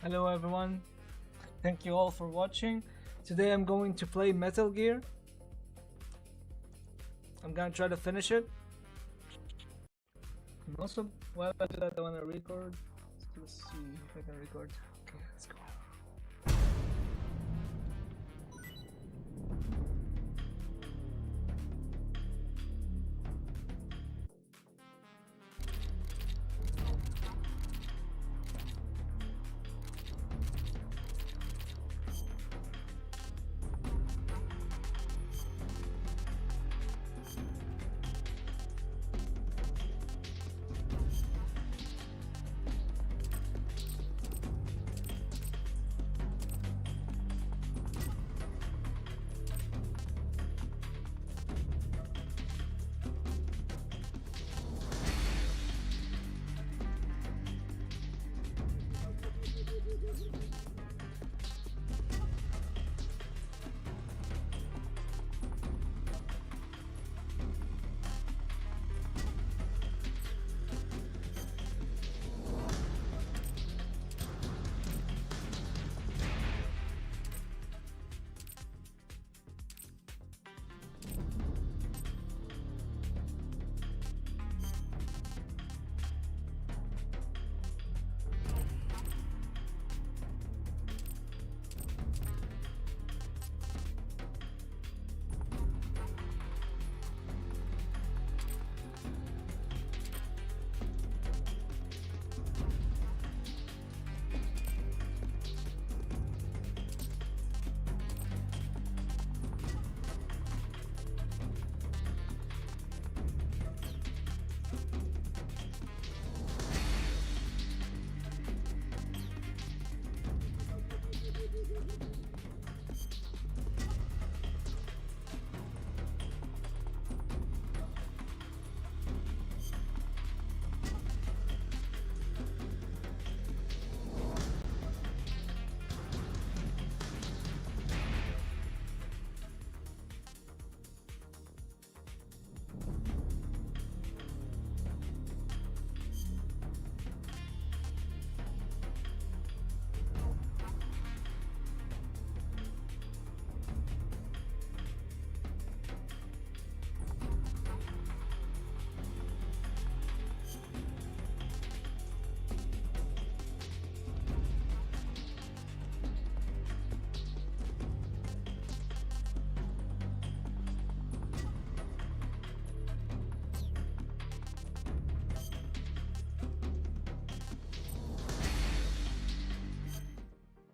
Hello everyone, thank you all for watching. Today I'm going to play Metal Gear. I'm gonna try to finish it. And also, while I do that, I wanna record. Let's see if I can record. Okay, let's go.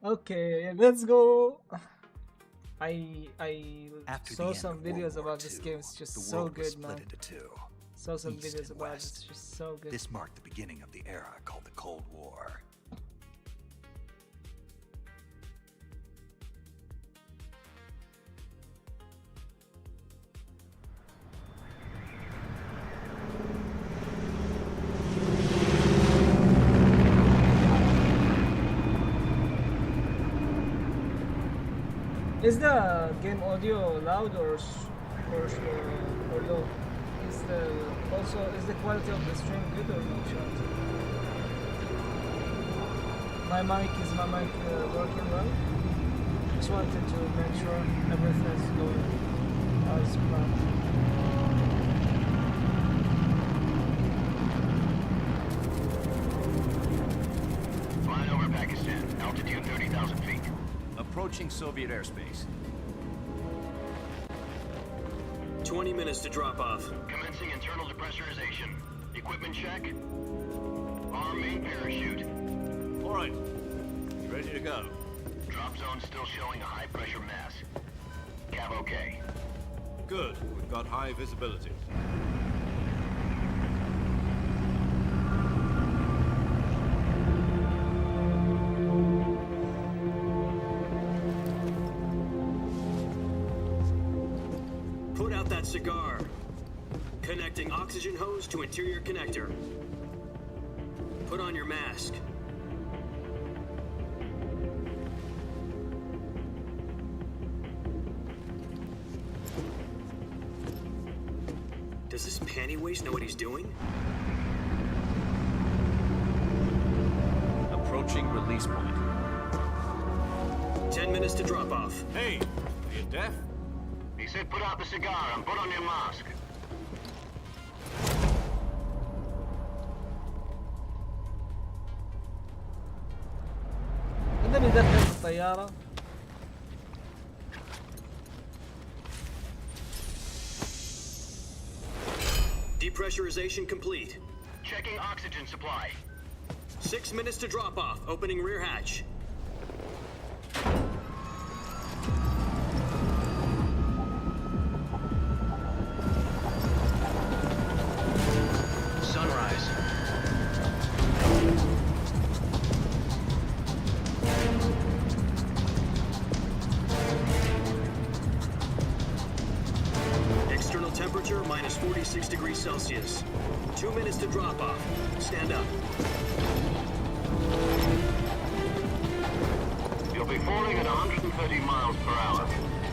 Okay, let's go. I After saw the end some of World videos War about this II, game. It's just the so world was good, split man. into two, Saw some East videos and about it. West. It's just so good. This marked the beginning of the era called the Cold War. Is the game audio loud or low? Is the quality of the stream good or not? My mic working well? Just wanted to make sure everything's going as planned. Flying over Pakistan, altitude 30,000 feet. Approaching Soviet airspace. 20 minutes to drop off. Commencing internal depressurization. Equipment check. Arm main parachute. All right. Ready to go. Drop zone still showing a high pressure mass. Cav okay. Good. We've got high visibility. Put out that cigar. Connecting oxygen hose to interior connector. Put on your mask. Does this panty waste know what he's doing? Approaching release point. 10 minutes to drop off. Hey, are you deaf? He said put out the cigar and put on your mask. بدنا ندخل الطيارة. Depressurization complete. Checking oxygen supply. 6 minutes to drop off. Opening rear hatch. Sunrise. External temperature minus 46 degrees Celsius. 2 minutes to drop off. Stand up. You'll be falling at 130 miles per hour.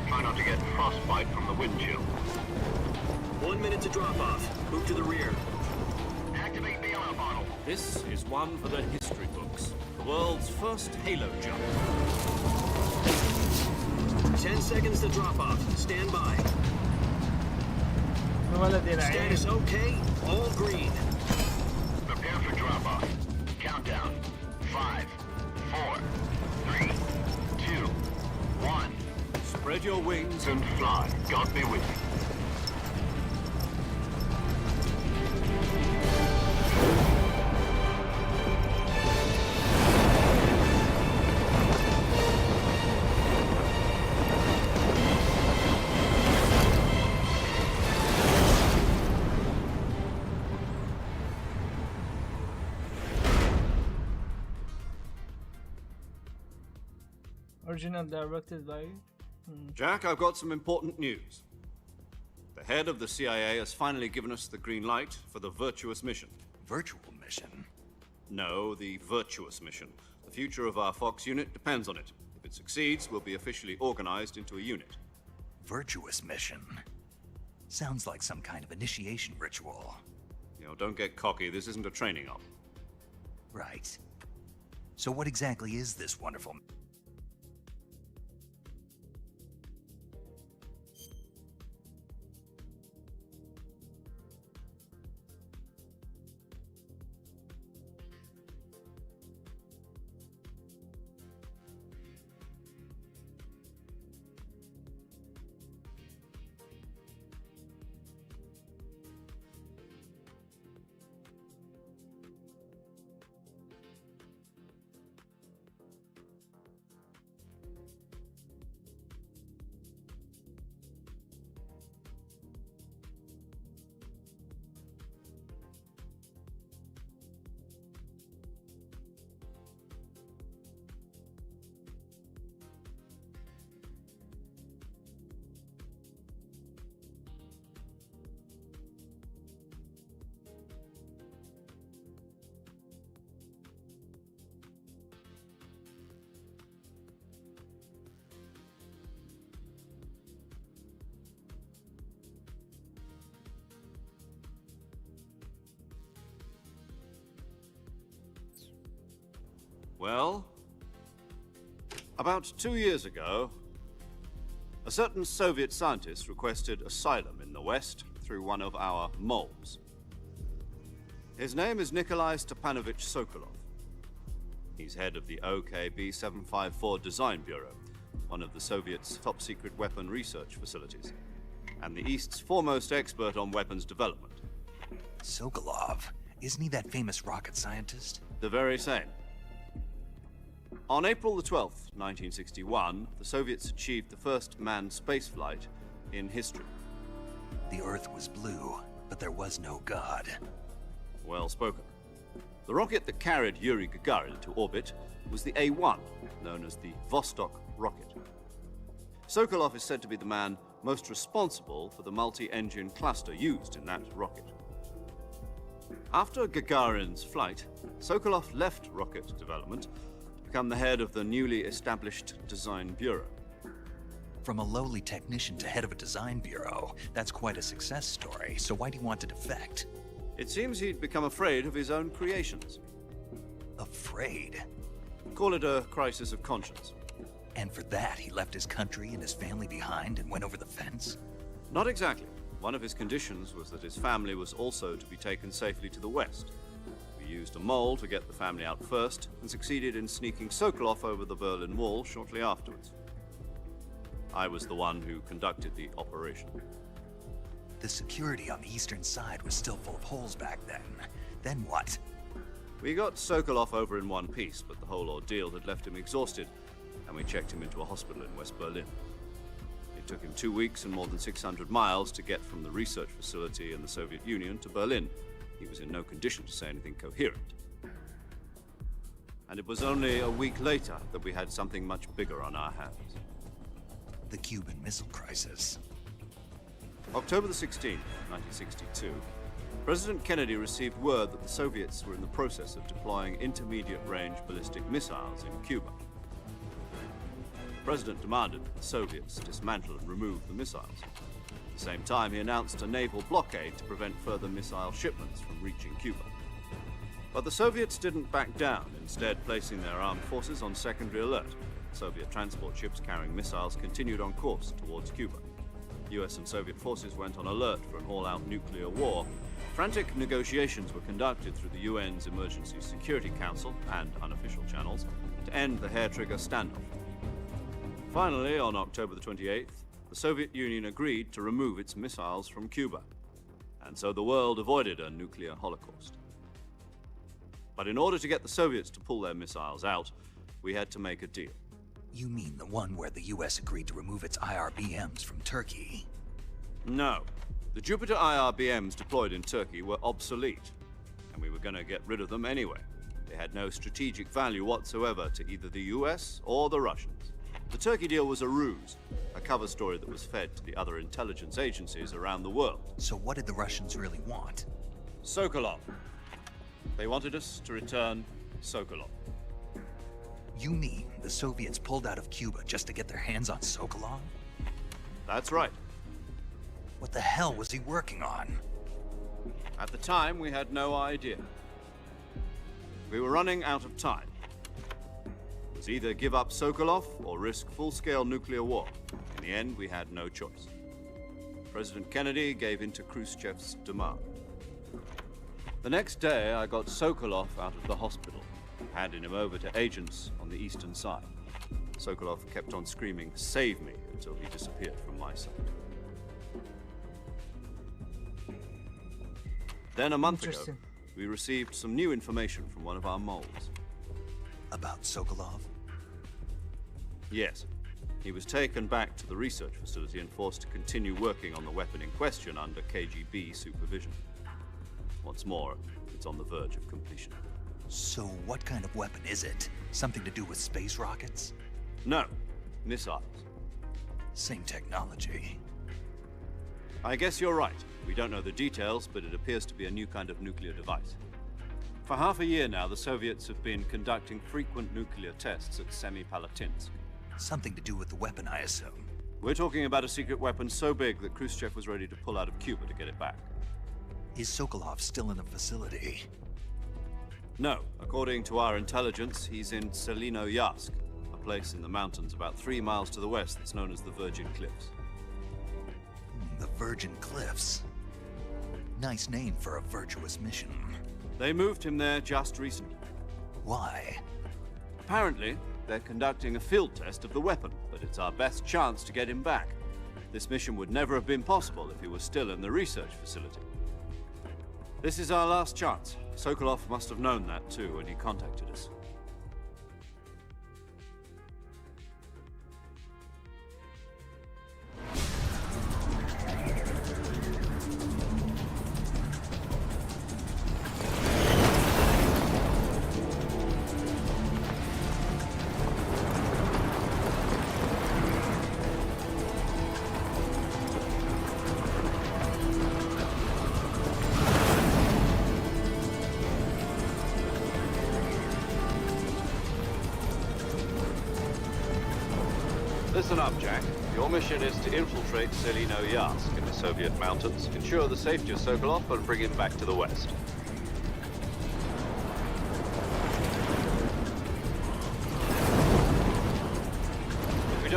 Try not to get frostbite from the wind chill. 1 minute to drop off. Move to the rear. Activate the air bottle. This is one for the history books. The world's first halo jump. 10 seconds to drop off. Stand by. الولد يلعب. Status okay. All green. Prepare for drop-off. Countdown. 5, 4, 3, 2, 1. Spread your wings and And fly. God be with you. Original directed by. Jack, I've got some important news. The head of the CIA has finally given us the green light for the virtuous mission. Virtual mission? No, the virtuous mission. The future of our Fox unit depends on it. If it succeeds, we'll be officially organized into a unit. Virtuous mission? Sounds like some kind of initiation ritual. You know, don't get cocky. This isn't a training op. Right. So what exactly is this wonderful... Well, about 2 years ago, a certain Soviet scientist requested asylum in the West through one of our moles. His name is Nikolai Stepanovich Sokolov. He's head of the OKB 754 Design Bureau, one of the Soviets' top-secret weapon research facilities, and the East's foremost expert on weapons development. Sokolov? Isn't he that famous rocket scientist? The very same. On April the 12th, 1961, the Soviets achieved the first manned spaceflight in history. The Earth was blue, but there was no God. Well spoken. The rocket that carried Yuri Gagarin to orbit was the A-1, known as the Vostok rocket. Sokolov is said to be the man most responsible for the multi-engine cluster used in that rocket. After Gagarin's flight, Sokolov left rocket development to become the head of the newly established Design Bureau. From a lowly technician to head of a design bureau, that's quite a success story, so why do you want to defect? It seems he'd become afraid of his own creations. Afraid? Call it a crisis of conscience. And for that, he left his country and his family behind and went over the fence? Not exactly. One of his conditions was that his family was also to be taken safely to the west. We used a mole to get the family out first and succeeded in sneaking Sokolov over the Berlin Wall shortly afterwards. I was the one who conducted the operation. The security on the eastern side was still full of holes back then. Then what? We got Sokolov over in one piece, but the whole ordeal had left him exhausted, and we checked him into a hospital in West Berlin. It took him 2 weeks and more than 600 miles to get from the research facility in the Soviet Union to Berlin. He was in no condition to say anything coherent. And it was only a week later that we had something much bigger on our hands. The Cuban Missile Crisis. October the 16th, 1962, President Kennedy received word that the Soviets were in the process of deploying intermediate-range ballistic missiles in Cuba. The President demanded that the Soviets dismantle and remove the missiles. At the same time, he announced a naval blockade to prevent further missile shipments from reaching Cuba. But the Soviets didn't back down, instead placing their armed forces on secondary alert. Soviet transport ships carrying missiles continued on course towards Cuba. US and Soviet forces went on alert for an all-out nuclear war. Frantic negotiations were conducted through the UN's Emergency Security Council and unofficial channels to end the hair-trigger standoff. Finally, on October the 28th, the Soviet Union agreed to remove its missiles from Cuba, and so the world avoided a nuclear holocaust. But in order to get the Soviets to pull their missiles out, we had to make a deal. You mean the one where the US agreed to remove its IRBMs from Turkey? No. The Jupiter IRBMs deployed in Turkey were obsolete, and we were going to get rid of them anyway. They had no strategic value whatsoever to either the US or the Russians. The Turkey deal was a ruse, a cover story that was fed to the other intelligence agencies around the world. So what did the Russians really want? Sokolov. They wanted us to return Sokolov. You mean the Soviets pulled out of Cuba just to get their hands on Sokolov? That's right. What the hell was he working on? At the time, we had no idea. We were running out of time. It was either give up Sokolov or risk full-scale nuclear war. In the end, we had no choice. President Kennedy gave in to Khrushchev's demand. The next day, I got Sokolov out of the hospital, handing him over to agents on the eastern side. Sokolov kept on screaming, "Save me," until he disappeared from my sight. Then a month ago, Interesting. we received some new information from one of our moles. About Sokolov? Yes. He was taken back to the research facility and forced to continue working on the weapon in question under KGB supervision. What's more, it's on the verge of completion. So what kind of weapon is it? Something to do with space rockets? No, missiles. Same technology. I guess you're right. We don't know the details, but it appears to be a new kind of nuclear device. For half a year now, the Soviets have been conducting frequent nuclear tests at Semipalatinsk. Something to do with the weapon, I assume. We're talking about a secret weapon so big that Khrushchev was ready to pull out of Cuba to get it back. Is Sokolov still in the facility? No, according to our intelligence, he's in Selino-Yarsk, a place in the mountains about 3 miles to the west that's known as the Virgin Cliffs. The Virgin Cliffs. Nice name for a virtuous mission. They moved him there just recently. Why? Apparently, they're conducting a field test of the weapon, but it's our best chance to get him back. This mission would never have been possible if he was still in the research facility. This is our last chance. Sokolov must have known that too when he contacted us. Listen up, Jack. Your mission is to infiltrate Selino-Yarsk in the Soviet mountains, ensure the safety of Sokolov, and bring him back to the west.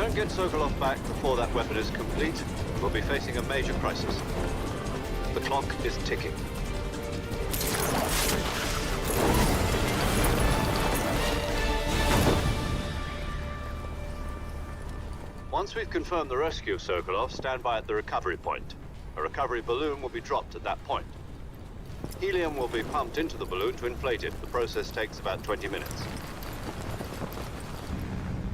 don't get Sokolov back before that weapon is complete, we'll be facing a major crisis. The clock is ticking. Once we've confirmed the rescue of Sokolov, stand by at the recovery point. A recovery balloon will be dropped at that point. Helium will be pumped into the balloon to inflate it. The process takes about 20 minutes.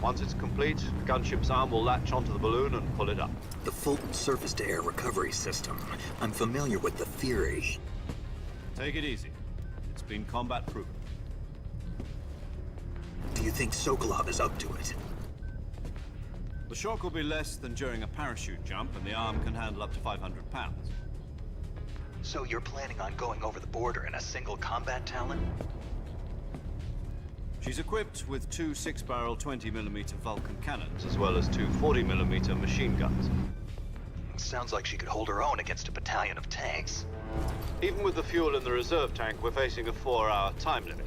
Once it's complete, the gunship's arm will latch onto the balloon and pull it up. The Fulton surface-to-air recovery system. I'm familiar with the theory. Take it easy. It's been combat proven. Do you think Sokolov is up to it? The shock will be less than during a parachute jump, and the arm can handle up to 500 pounds. So you're planning on going over the border in a single combat Talon? She's equipped with two 6-barrel 20mm Vulcan cannons, as well as two 40mm machine guns. Sounds like she could hold her own against a battalion of tanks. Even with the fuel in the reserve tank, we're facing a 4-hour time limit.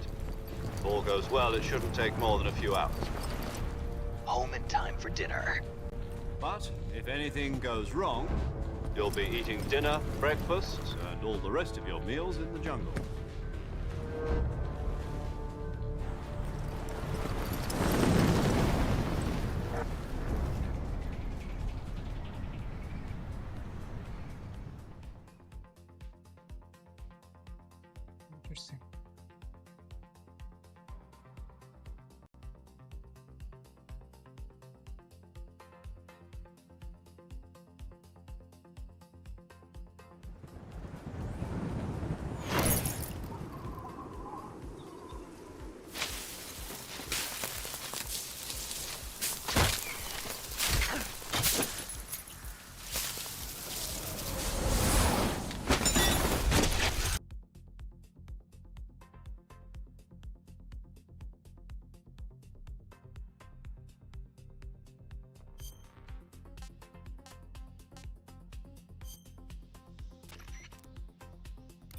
If all goes well, it shouldn't take more than a few hours. Home in time for dinner. But if anything goes wrong, you'll be eating dinner, breakfast, and all the rest of your meals in the jungle. Interesting.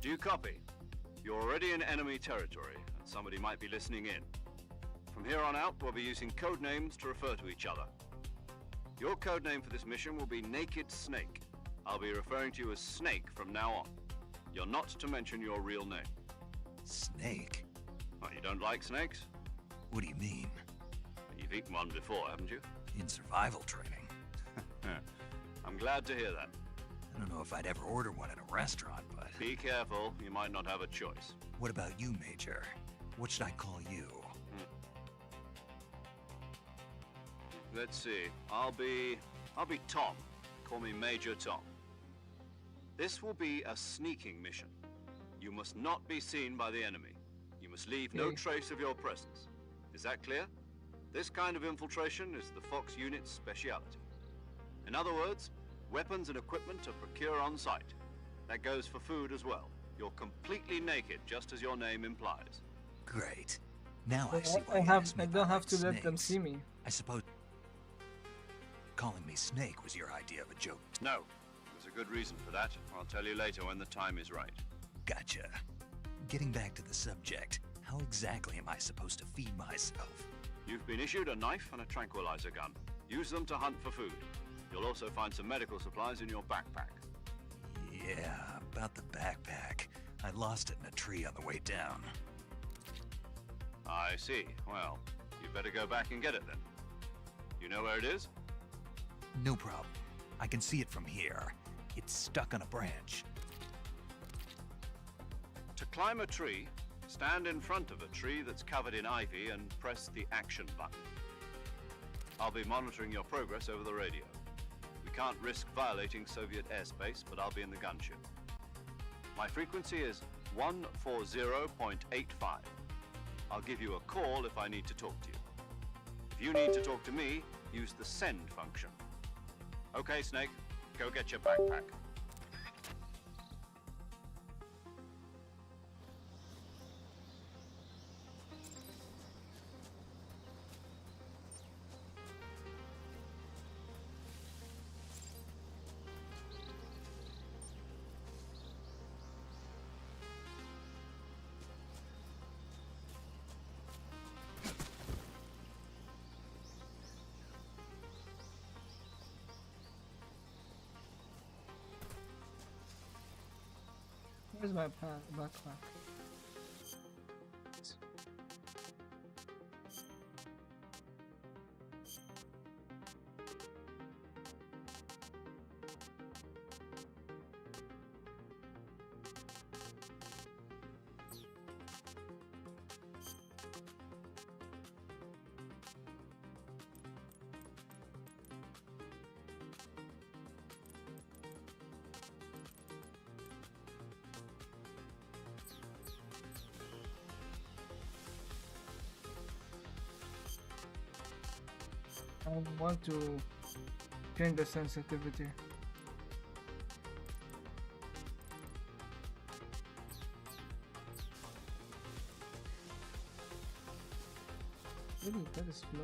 Do you copy? You're already in enemy territory, and somebody might be listening in. From here on out, we'll be using code names to refer to each other. Your code name for this mission will be Naked Snake. I'll be referring to you as Snake from now on. You're not to mention your real name. Snake? Oh, you don't like snakes? What do you mean? You've eaten one before, haven't you? In survival training? I'm glad to hear that. I don't know if I'd ever order one in a restaurant, but... Be careful, you might not have a choice. What about you, Major? What should I call you? Let's see. I'll be Tom. Call me Major Tom. This will be a sneaking mission. You must not be seen by the enemy. You must leave no trace of your presence. Is that clear? This kind of infiltration is the Fox unit's speciality. In other words, weapons and equipment are procured on site. That goes for food as well. You're completely naked, just as your name implies. Great. Now I see why I you asked me don't about have to let them snakes. see me. I suppose calling me Snake was your idea of a joke. No, there's a good reason for that. I'll tell you later when the time is right. Gotcha. Getting back to the subject, how exactly am I supposed to feed myself? You've been issued a knife and a tranquilizer gun. Use them to hunt for food. You'll also find some medical supplies in your backpack. Yeah, about the backpack. I lost it in a tree on the way down. I see. Well, you better go back and get it then. You know where it is? No problem. I can see it from here. It's stuck on a branch. To climb a tree, stand in front of a tree that's covered in ivy and press the action button. I'll be monitoring your progress over the radio. We can't risk violating Soviet airspace, but I'll be in the gunship. My frequency is 140.85. I'll give you a call if I need to talk to you. If you need to talk to me, use the send function. Okay, Snake, go get your backpack. Where's my backpack? I want to change the sensitivity. Really, that is slow.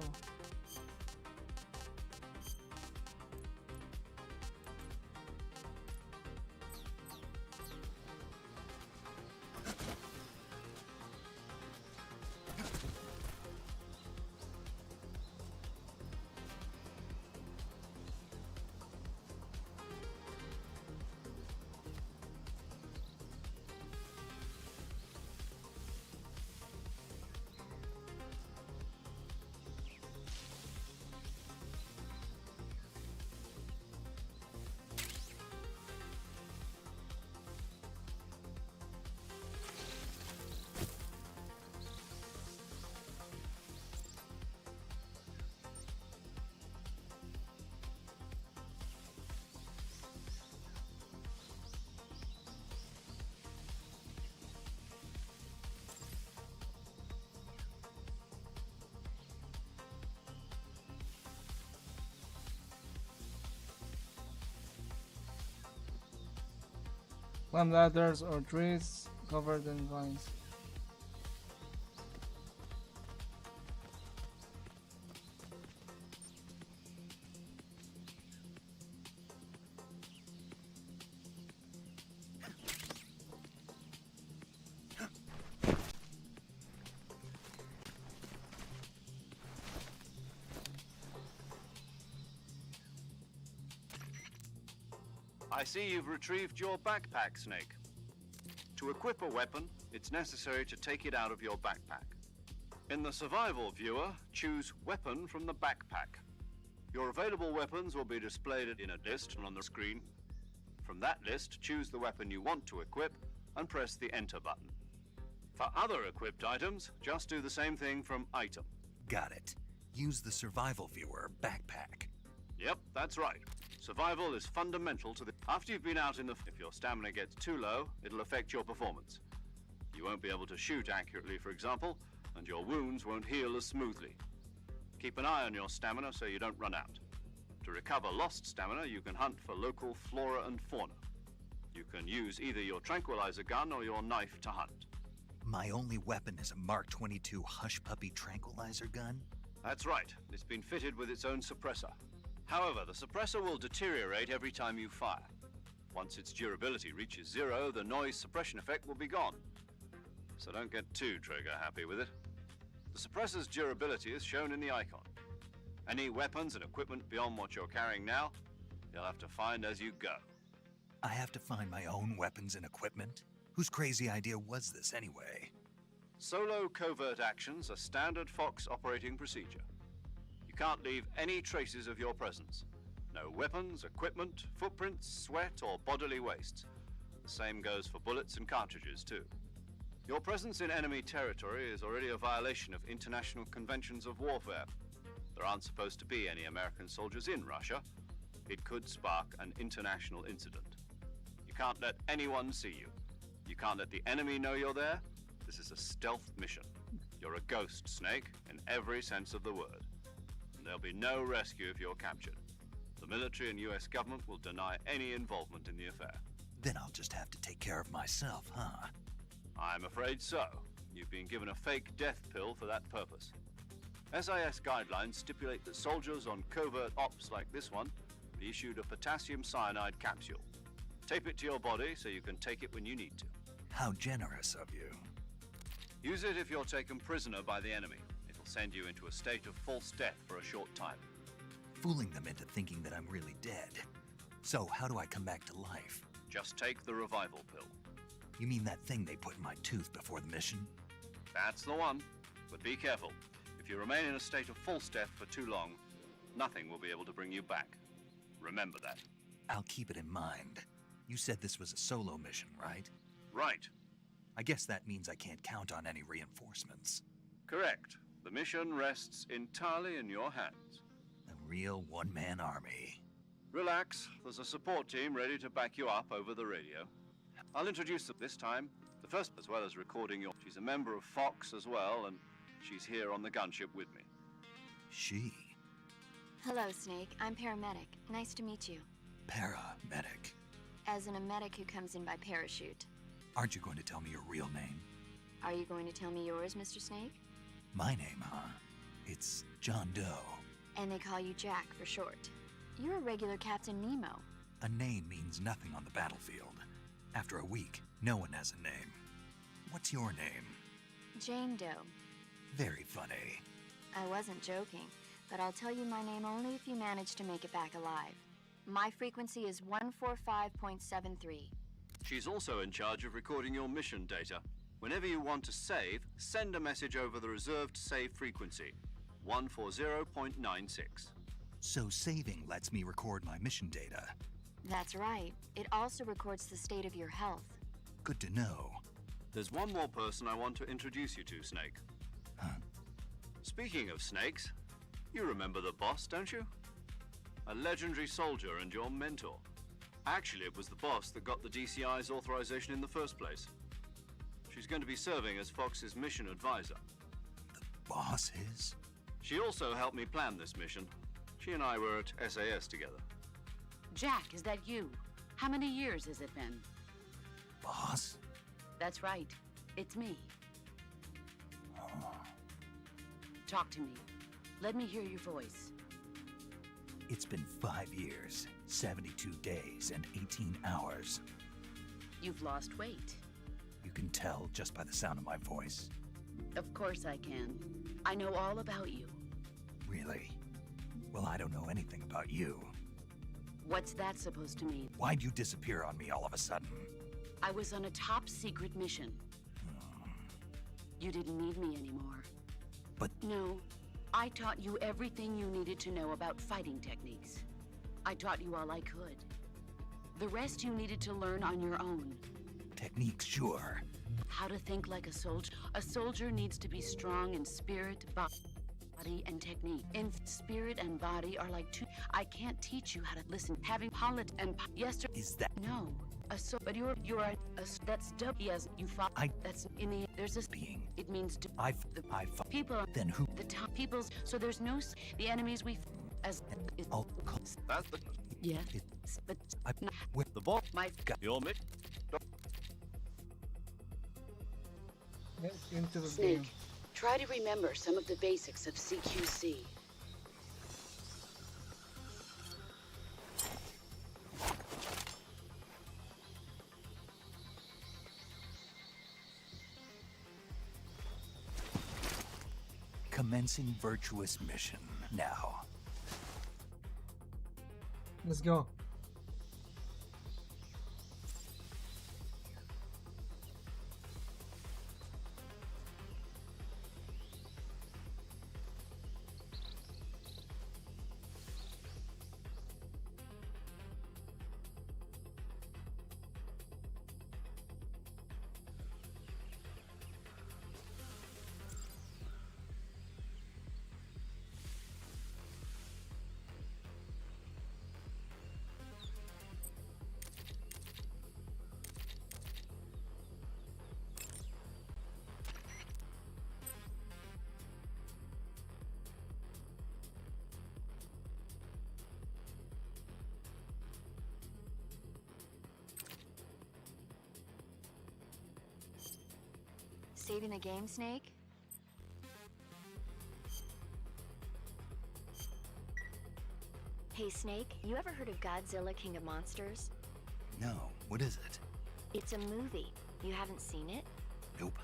Climb ladders or trees covered in vines. I see you've retrieved your backpack, Snake. To equip a weapon, it's necessary to take it out of your backpack. In the survival viewer, choose Weapon from the backpack. Your available weapons will be displayed in a list on the screen. From that list, choose the weapon you want to equip and press the Enter button. For other equipped items, just do the same thing from Item. Got it. Use the survival viewer backpack. Yep, that's right. Survival is fundamental to the... After you've been out in the... If your stamina gets too low, it'll affect your performance. You won't be able to shoot accurately, for example, and your wounds won't heal as smoothly. Keep an eye on your stamina so you don't run out. To recover lost stamina, you can hunt for local flora and fauna. You can use either your tranquilizer gun or your knife to hunt. My only weapon is a Mark 22 Hush Puppy tranquilizer gun? That's right. It's been fitted with its own suppressor. However, the suppressor will deteriorate every time you fire. Once its durability reaches 0, the noise suppression effect will be gone. So don't get too trigger happy with it. The suppressor's durability is shown in the icon. Any weapons and equipment beyond what you're carrying now, you'll have to find as you go. I have to find my own weapons and equipment? Whose crazy idea was this anyway? Solo covert actions are standard Fox operating procedure. You can't leave any traces of your presence. No weapons, equipment, footprints, sweat, or bodily wastes. The same goes for bullets and cartridges, too. Your presence in enemy territory is already a violation of international conventions of warfare. There aren't supposed to be any American soldiers in Russia. It could spark an international incident. You can't let anyone see you. You can't let the enemy know you're there. This is a stealth mission. You're a ghost, Snake, in every sense of the word. And there'll be no rescue if you're captured. The military and US government will deny any involvement in the affair. Then I'll just have to take care of myself, huh? I'm afraid so. You've been given a fake death pill for that purpose. SIS guidelines stipulate that soldiers on covert ops like this one be issued a potassium cyanide capsule. Tape it to your body so you can take it when you need to. How generous of you. Use it if you're taken prisoner by the enemy. It'll send you into a state of false death for a short time. Fooling them into thinking that I'm really dead. So how do I come back to life? Just take the revival pill. You mean that thing they put in my tooth before the mission? That's the one. But be careful. If you remain in a state of false death for too long, nothing will be able to bring you back. Remember that. I'll keep it in mind. You said this was a solo mission, right? Right. I guess that means I can't count on any reinforcements. Correct. The mission rests entirely in your hands. A real one-man army. Relax. There's a support team ready to back you up over the radio. I'll introduce them this time. The first, as well as recording your... She's a member of Fox as well, and she's here on the gunship with me. She? Hello, Snake. I'm paramedic. Nice to meet you. Paramedic. As in a medic who comes in by parachute. Aren't you going to tell me your real name? Are you going to tell me yours, Mr. Snake? My name, huh? It's John Doe. And they call you Jack for short. You're a regular Captain Nemo. A name means nothing on the battlefield. After a week, no one has a name. What's your name? Jane Doe. Very funny. I wasn't joking, but I'll tell you my name only if you manage to make it back alive. My frequency is 145.73. She's also in charge of recording your mission data. Whenever you want to save, send a message over the reserved save frequency, 140.96. So saving lets me record my mission data. That's right. It also records the state of your health. Good to know. There's one more person I want to introduce you to, Snake. Huh? Speaking of snakes, you remember the boss, don't you? A legendary soldier and your mentor. Actually, it was the boss that got the DCI's authorization in the first place. She's going to be serving as Fox's mission advisor. The boss is? She also helped me plan this mission. She and I were at SAS together. Jack, is that you? How many years has it been? Boss? That's right. It's me. Oh. Talk to me. Let me hear your voice. It's been 5 years, 72 days, and 18 hours. You've lost weight. You can tell just by the sound of my voice. Of course I can. I know all about you. Really? Well, I don't know anything about you. What's that supposed to mean? Why'd you disappear on me all of a sudden? I was on a top secret mission. You didn't need me anymore. But No, I taught you everything you needed to know about fighting techniques. I taught you all I could. The rest you needed to learn on your own. techniques, sure. How to think like a soldier. A soldier needs to be strong in spirit, body, and technique. In spirit and body are like two. I can't teach you how to listen. Having yesterday. Is that No. But you're that's W. Yes, you fought. That's in the. There's this being? It means to. I People. Then who? The top peoples. So there's no. The enemies we. As. I'll call. That's the... Yeah. But. No, With The boss. my. Your mission. Get into the Snake. game. Try to remember some of the basics of CQC. Commencing virtuous mission now. Let's go. Saving the game, Snake? Hey, Snake, you ever heard of Godzilla, King of Monsters? No, what is it? It's a movie. You haven't seen it? Nope.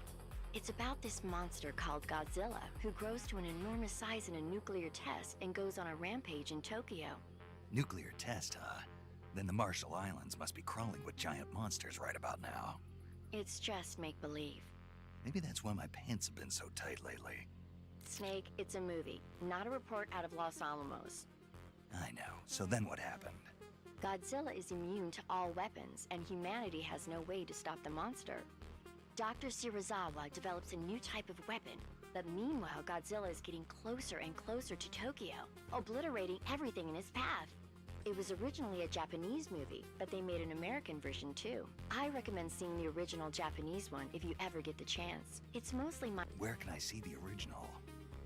It's about this monster called Godzilla, who grows to an enormous size in a nuclear test and goes on a rampage in Tokyo. Nuclear test, huh? Then the Marshall Islands must be crawling with giant monsters right about now. It's just make-believe. Maybe that's why my pants have been so tight lately. Snake, it's a movie, not a report out of Los Alamos. I know. So then what happened? Godzilla is immune to all weapons, and humanity has no way to stop the monster. Dr. Shirazawa develops a new type of weapon, but meanwhile Godzilla is getting closer and closer to Tokyo, obliterating everything in his path. It was originally a Japanese movie, but they made an American version too. I recommend seeing the original Japanese one if you ever get the chance. It's mostly Where can I see the original?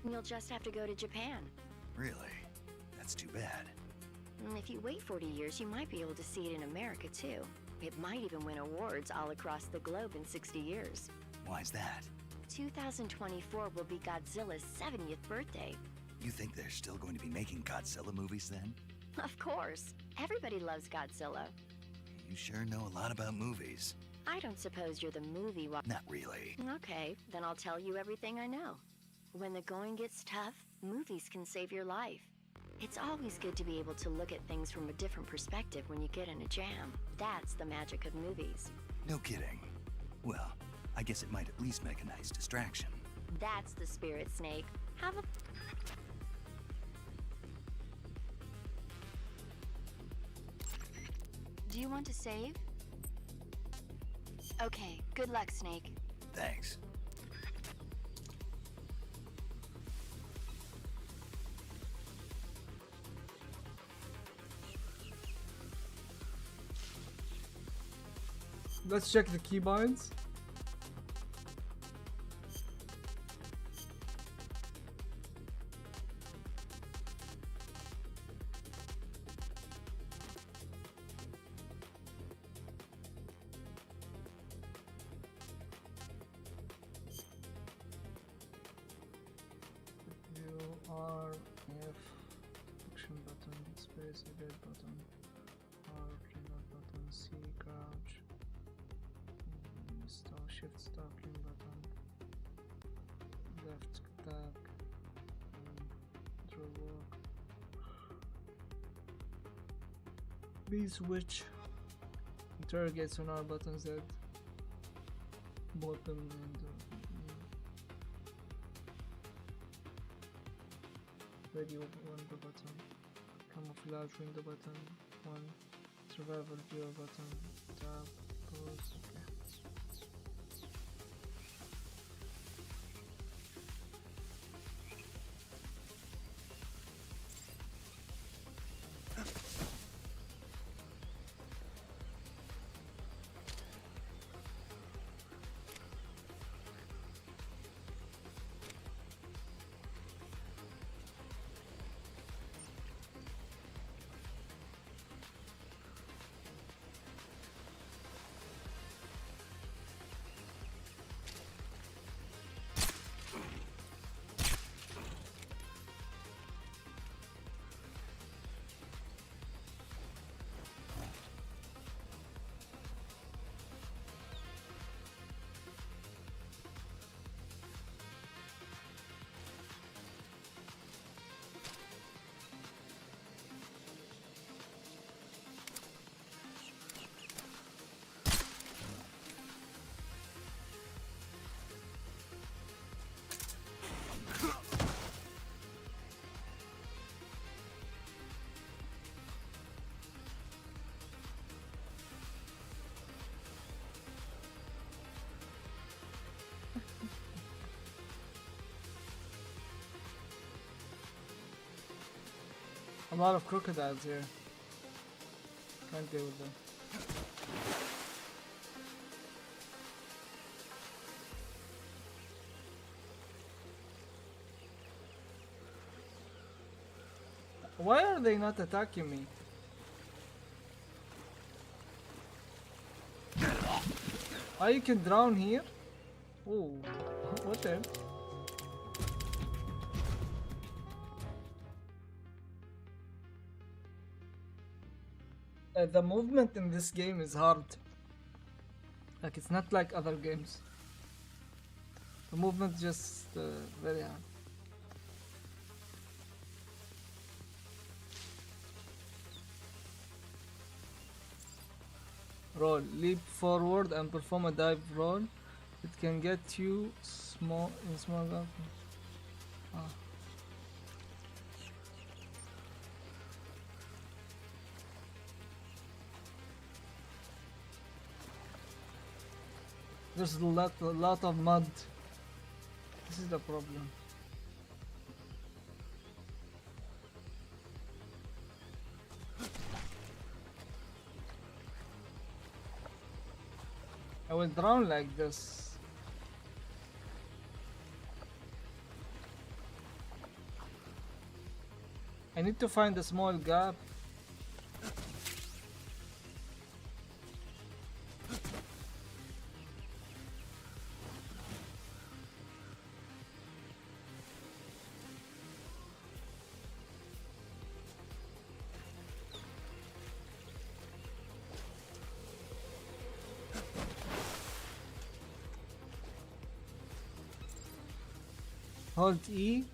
You'll just have to go to Japan. Really? That's too bad. And if you wait 40 years, you might be able to see it in America too. It might even win awards all across the globe in 60 years. Why's that? 2024 will be Godzilla's 70th birthday. You think they're still going to be making Godzilla movies then? Of course. Everybody loves Godzilla. You sure know a lot about movies. I don't suppose you're the movie Not really. Okay, then I'll tell you everything I know. When the going gets tough, movies can save your life. It's always good to be able to look at things from a different perspective when you get in a jam. That's the magic of movies. No kidding. Well, I guess it might at least make a nice distraction. That's the spirit, Snake. Have a... Do you want to save? Okay, good luck, Snake. Thanks. Let's check the keybinds. U, R, F, action button, space, edit button, R, remote button, C, crouch, start, shift, start, clean button, left tab, control walk, B switch, interrogate sonar button Z, bottom and radio window button, camouflage window button, 1, survival viewer button, tab, pause, okay. A lot of crocodiles here. Can't deal with them. Why are they not attacking me? Oh, you can drown here? Oh, what the? The movement in this game is hard. Like, it's not like other games. The movement just very hard. Roll. Leap forward and perform a dive roll. It can get you small gap. Ah. There's a lot of mud. This is the problem. I will drown like this. I need to find a small gap. Hold E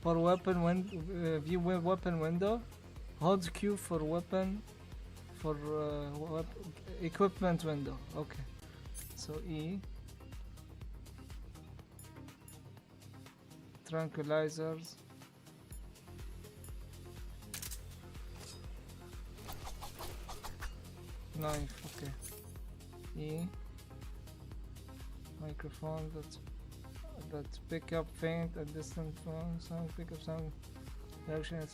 for weapon view weapon window. Hold Q for weapon for equipment window. Okay, so E. Tranquilizers. Knife. Okay. E. Microphone. That's pick up faint and distant phone sound. Pick up sound direction at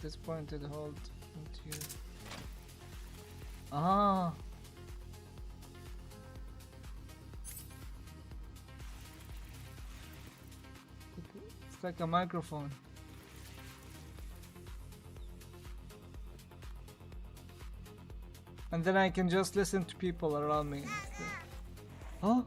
this pointed. Hold into. Ah. It's like a microphone. And then I can just listen to people around me. Oh.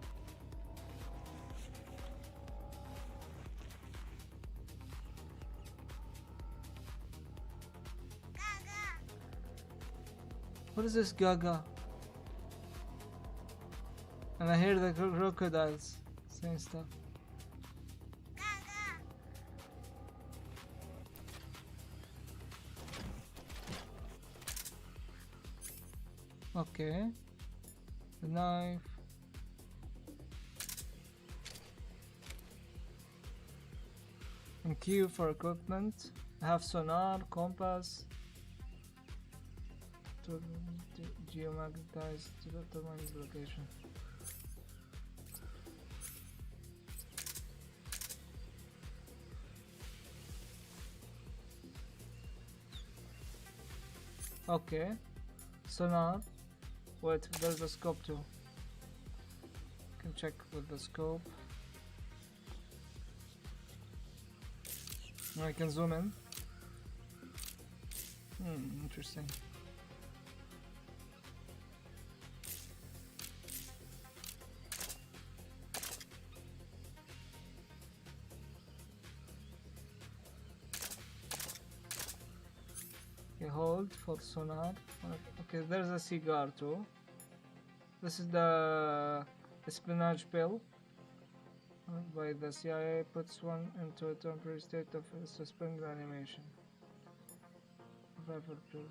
What is this gaga? And I hear the crocodiles saying stuff. Okay. The knife. And Q for equipment. I have sonar, compass. To geomagnetize to determine the location. Okay. Sonar. Wait, there's a scope too. Can check with the scope. I can zoom in. Interesting. Okay, hold for sonar. Okay, there's a cigar too. This is the espionage pill by the CIA. Puts one into a temporary state of suspended animation. Survival pill.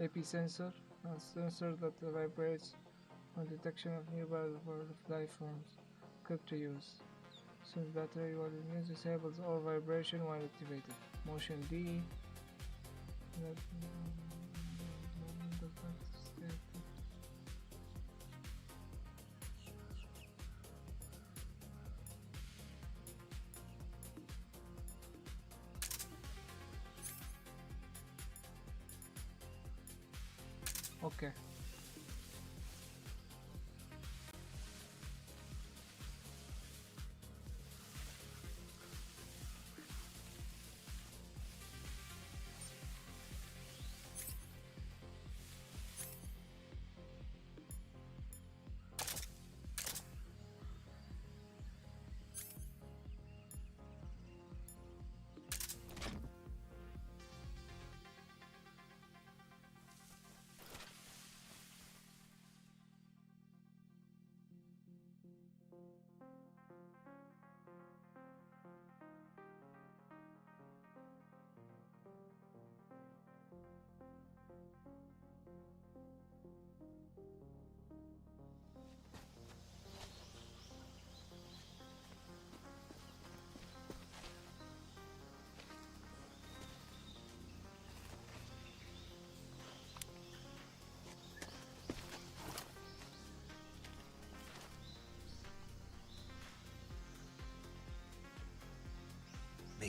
AP sensor. A sensor that vibrates on detection of nearby life forms. Equipped to use. Since battery while in use disables all vibration while activated. Motion D. Okay.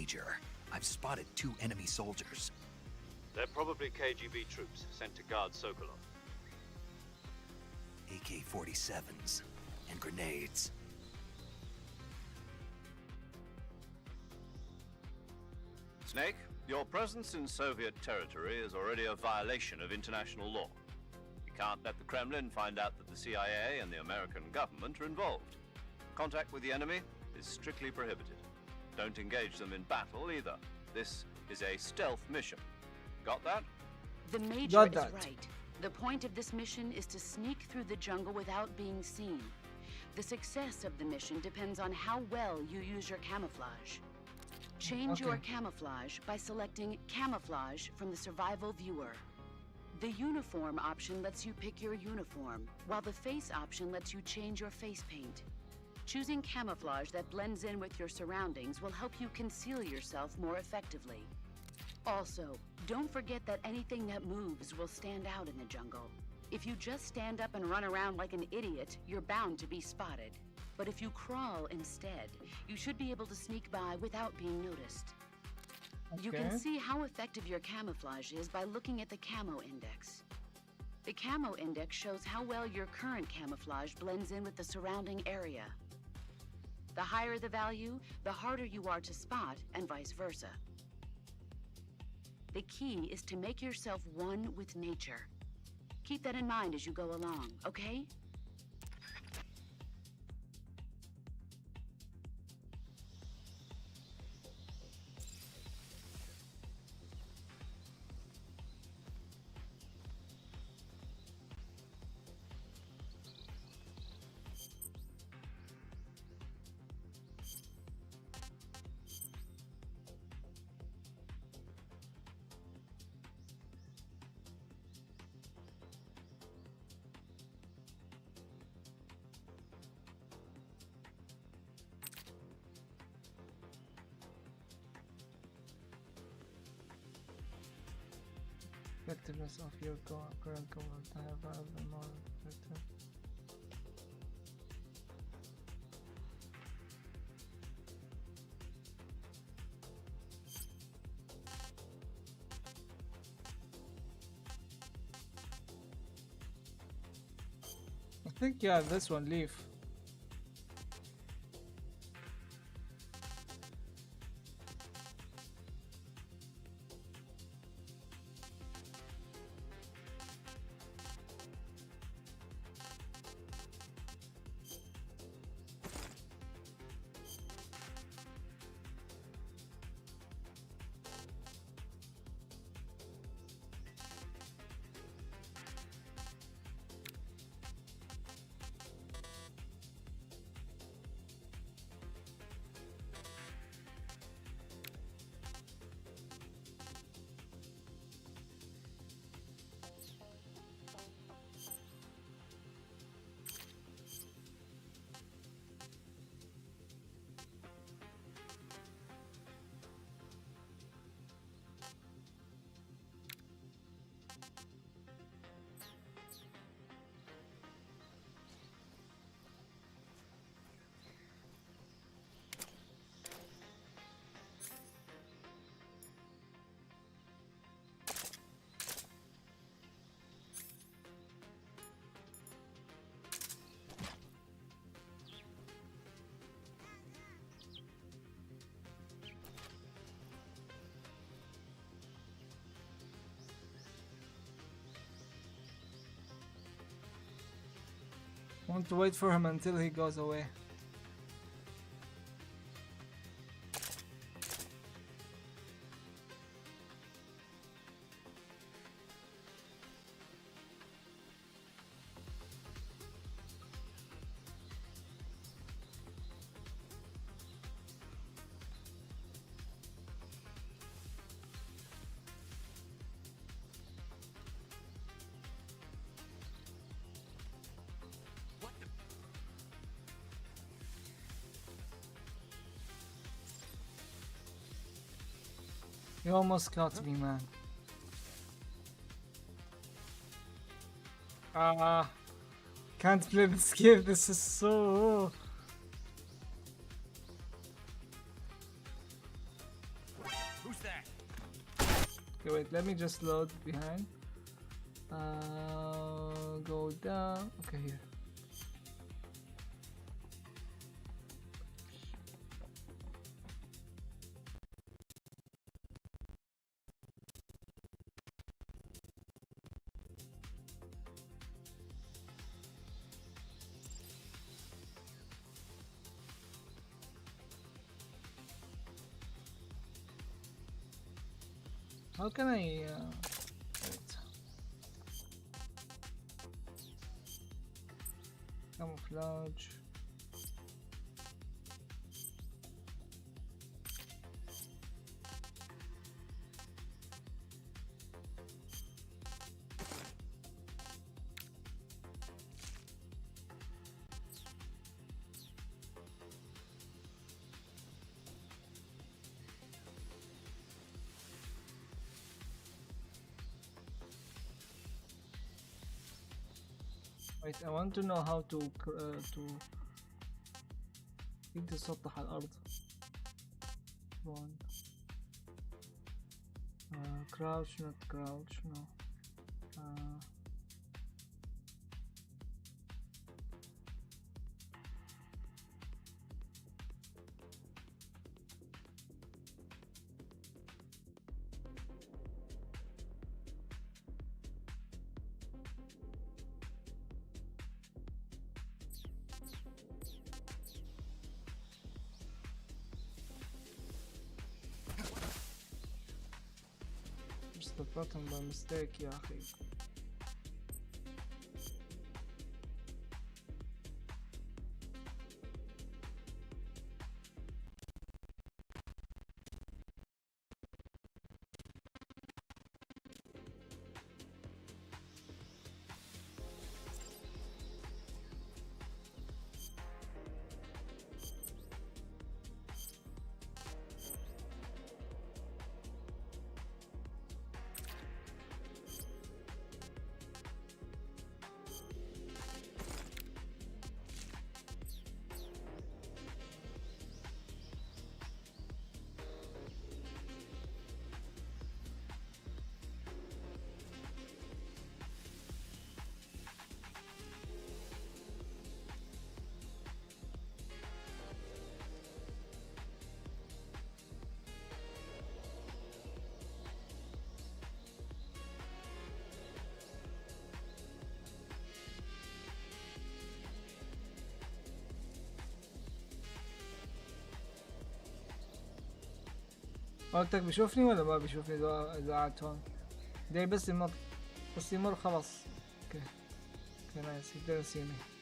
Major. I've spotted 2 enemy soldiers. They're probably KGB troops sent to guard Sokolov. AK-47s and grenades. Snake, your presence in Soviet territory is already a violation of international law. We can't let the Kremlin find out that the CIA and the American government are involved. Contact with the enemy is strictly prohibited. Don't engage them in battle either. This is a stealth mission. Got that? The Major Got is that. right. The point of this mission is to sneak through the jungle without being seen. The success of the mission depends on how well you use your camouflage. Change your Okay. camouflage by selecting Camouflage from the Survival Viewer. The Uniform option lets you pick your uniform, while the Face option lets you change your face paint. Choosing camouflage that blends in with your surroundings will help you conceal yourself more effectively. Also, don't forget that anything that moves will stand out in the jungle. If you just stand up and run around like an idiot, you're bound to be spotted. But if you crawl instead, you should be able to sneak by without being noticed. You Okay. can see how effective your camouflage is by looking at the Camo Index. The Camo Index shows how well your current camouflage blends in with the surrounding area. The higher the value, the harder you are to spot, and vice versa. The key is to make yourself one with nature. Keep that in mind as you go along, okay? Effectiveness of your current cover to have rather more effective. I think yeah, this one leaf. Want to wait for him until he goes away. You almost got me, man. Can't play this game. This is so. Okay, wait, let me just load behind. Go down. Okay, here. How can I wait. Camouflage. Wait, I want to know how to تسطح على الأرض. One. Crouch, not crouch, no. Just the button by mistake يا أخي. وقتك بيشوفني ولا ما بيشوفني إذا قعدت هون؟ ده بس يمر، بس يمر خلاص. اوكي اوكي نايس، he didn't see me.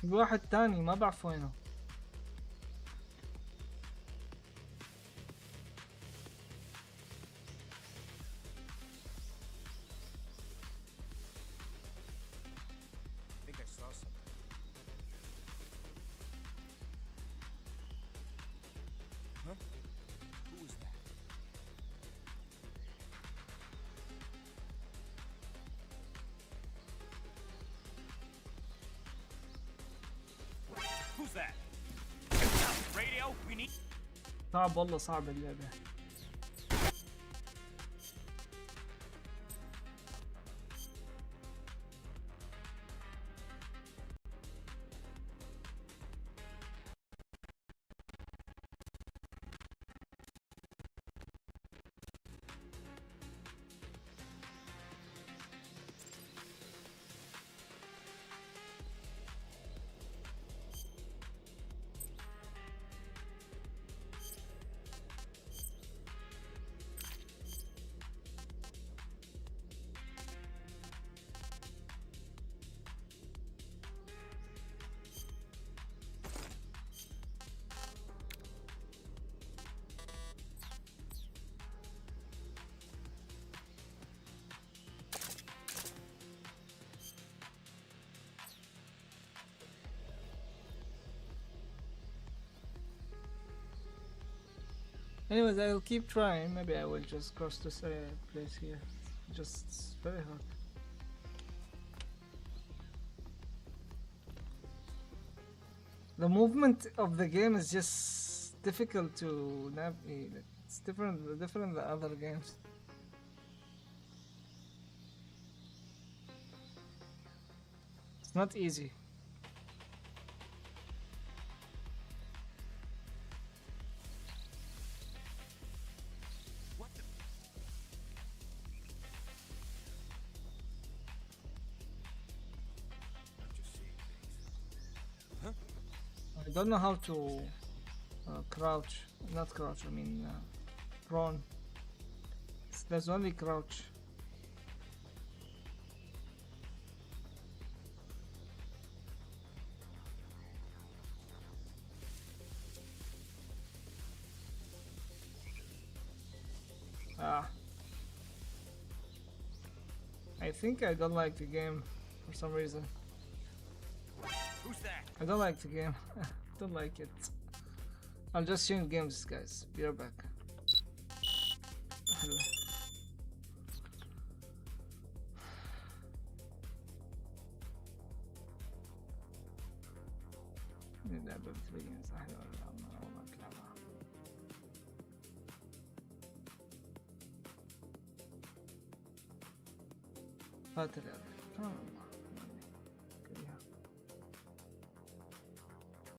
في واحد تاني ما بعرف وينه. Who's that? Radio, we need. صعب والله، صعب اللعبة. Anyways, I'll keep trying. Maybe I will just cross this place here. Just it's very hard. The movement of the game is just difficult to navigate. It's different than the other games. It's not easy. I don't know how to crouch. Not crouch, I mean prone. There's only crouch. I think I don't like the game for some reason. Who's that? I don't like the game. Don't like it. I'll just change games, guys. Be right back. Hello. نلعب بفريقين صح ولا ما تلعبها؟ فاتر يا أخي.